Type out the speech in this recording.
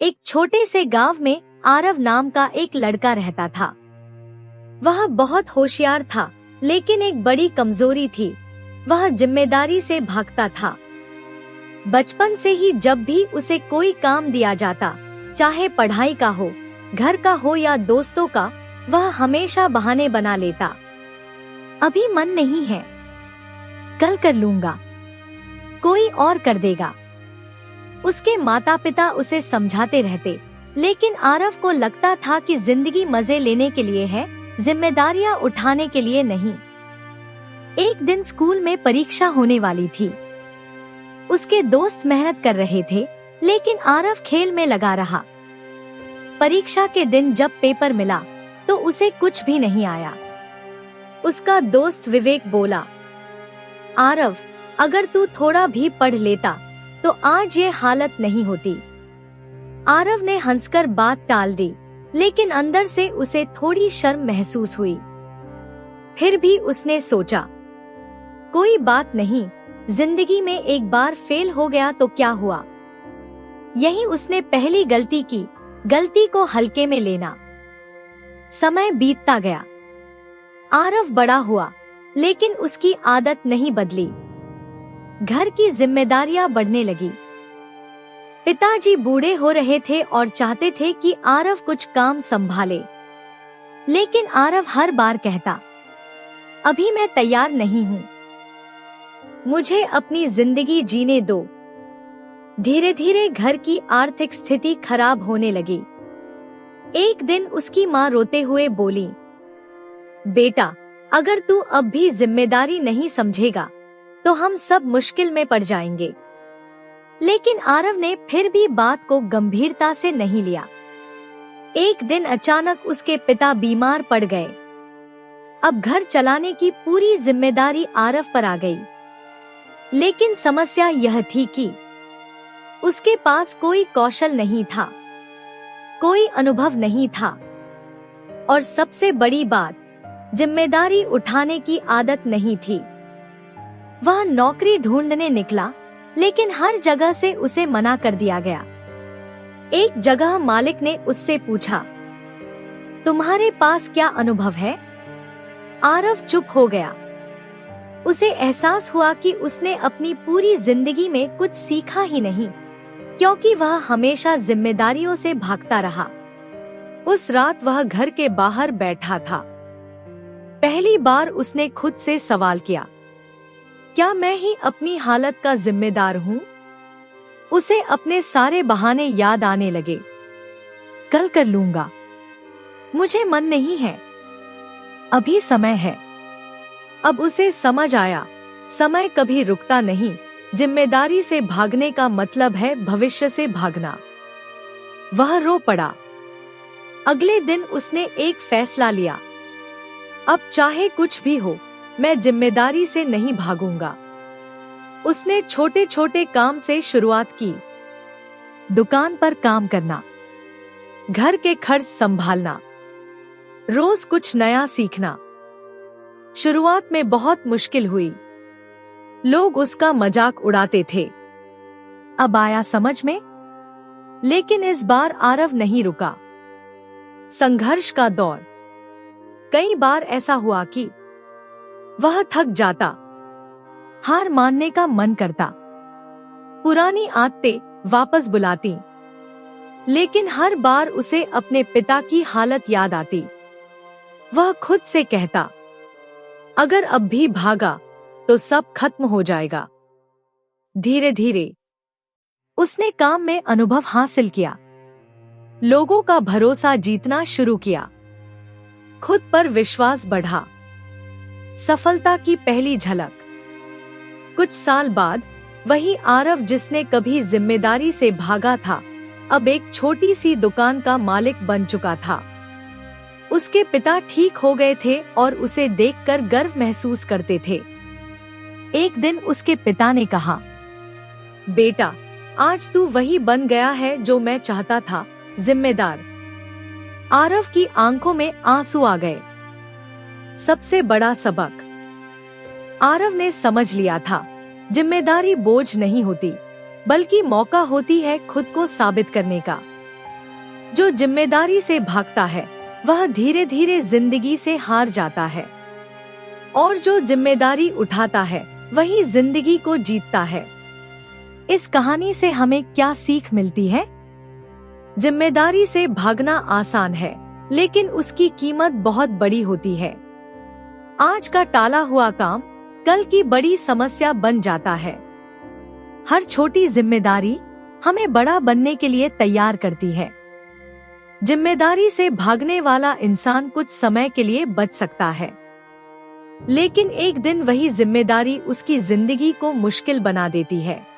एक छोटे से गांव में आरव नाम का एक लड़का रहता था। वह बहुत होशियार था, लेकिन एक बड़ी कमजोरी थी, वह जिम्मेदारी से भागता था। बचपन से ही जब भी उसे कोई काम दिया जाता, चाहे पढ़ाई का हो, घर का हो या दोस्तों का, वह हमेशा बहाने बना लेता। अभी मन नहीं है, कल कर लूंगा, कोई और कर देगा। उसके माता पिता उसे समझाते रहते, लेकिन आरव को लगता था कि जिंदगी मजे लेने के लिए है, जिम्मेदारियां उठाने के लिए नहीं। एक दिन स्कूल में परीक्षा होने वाली थी। उसके दोस्त मेहनत कर रहे थे, लेकिन आरव खेल में लगा रहा। परीक्षा के दिन जब पेपर मिला तो उसे कुछ भी नहीं आया। उसका दोस्त विवेक बोला, आरव, अगर तू थोड़ा भी पढ़ लेता तो आज ये हालत नहीं होती। आरव ने हंसकर बात टाल दी, लेकिन अंदर से उसे थोड़ी शर्म महसूस हुई। फिर भी उसने सोचा, कोई बात नहीं, जिंदगी में एक बार फेल हो गया तो क्या हुआ। यही उसने पहली गलती की, गलती को हल्के में लेना। समय बीतता गया। आरव बड़ा हुआ, लेकिन उसकी आदत नहीं बदली। घर की जिम्मेदारियां बढ़ने लगी। पिताजी बूढ़े हो रहे थे और चाहते थे कि आरव कुछ काम संभाले, लेकिन आरव हर बार कहता, अभी मैं तैयार नहीं हूँ, मुझे अपनी जिंदगी जीने दो। धीरे धीरे घर की आर्थिक स्थिति खराब होने लगी। एक दिन उसकी माँ रोते हुए बोली, बेटा, अगर तू अब भी जिम्मेदारी नहीं समझेगा तो हम सब मुश्किल में पड़ जाएंगे। लेकिन आरव ने फिर भी बात को गंभीरता से नहीं लिया। एक दिन अचानक उसके पिता बीमार पड़ गए। अब घर चलाने की पूरी जिम्मेदारी आरव पर आ गई। लेकिन समस्या यह थी कि उसके पास कोई कौशल नहीं था, कोई अनुभव नहीं था, और सबसे बड़ी बात, जिम्मेदारी उठाने की आदत नहीं थी। वह नौकरी ढूंढने निकला, लेकिन हर जगह से उसे मना कर दिया गया। एक जगह मालिक ने उससे पूछा, तुम्हारे पास क्या अनुभव है? आरव चुप हो गया। उसे एहसास हुआ कि उसने अपनी पूरी जिंदगी में कुछ सीखा ही नहीं, क्योंकि वह हमेशा जिम्मेदारियों से भागता रहा। उस रात वह घर के बाहर बैठा था। पहली बार उसने खुद से सवाल किया, क्या मैं ही अपनी हालत का जिम्मेदार हूँ? उसे अपने सारे बहाने याद आने लगे। कल कर लूंगा, मुझे मन नहीं है, अभी समय है। अब उसे समझ आया, समय कभी रुकता नहीं। जिम्मेदारी से भागने का मतलब है भविष्य से भागना। वह रो पड़ा। अगले दिन उसने एक फैसला लिया, अब चाहे कुछ भी हो, मैं जिम्मेदारी से नहीं भागूंगा। उसने छोटे छोटे काम से शुरुआत की। दुकान पर काम करना, घर के खर्च संभालना, रोज कुछ नया सीखना। शुरुआत में बहुत मुश्किल हुई। लोग उसका मजाक उड़ाते थे। अब आया समझ में। लेकिन इस बार आरव नहीं रुका। संघर्ष का दौर। कई बार ऐसा हुआ कि वह थक जाता, हार मानने का मन करता, पुरानी आदतें वापस बुलाती, लेकिन हर बार उसे अपने पिता की हालत याद आती। वह खुद से कहता, अगर अब भी भागा तो सब खत्म हो जाएगा। धीरे धीरे उसने काम में अनुभव हासिल किया, लोगों का भरोसा जीतना शुरू किया, खुद पर विश्वास बढ़ा। सफलता की पहली झलक। कुछ साल बाद वही आरव जिसने कभी जिम्मेदारी से भागा था, अब एक छोटी सी दुकान का मालिक बन चुका था। उसके पिता ठीक हो गए थे और उसे देखकर गर्व महसूस करते थे। एक दिन उसके पिता ने कहा, बेटा, आज तू वही बन गया है जो मैं चाहता था, जिम्मेदार। आरव की आंखों में आंसू आ गए। सबसे बड़ा सबक। आरव ने समझ लिया था, जिम्मेदारी बोझ नहीं होती, बल्कि मौका होती है खुद को साबित करने का। जो जिम्मेदारी से भागता है वह धीरे धीरे जिंदगी से हार जाता है, और जो जिम्मेदारी उठाता है वही जिंदगी को जीतता है। इस कहानी से हमें क्या सीख मिलती है? जिम्मेदारी से भागना आसान है, लेकिन उसकी कीमत बहुत बड़ी होती है। आज का टाला हुआ काम कल की बड़ी समस्या बन जाता है। हर छोटी जिम्मेदारी हमें बड़ा बनने के लिए तैयार करती है। जिम्मेदारी से भागने वाला इंसान कुछ समय के लिए बच सकता है, लेकिन एक दिन वही जिम्मेदारी उसकी जिंदगी को मुश्किल बना देती है।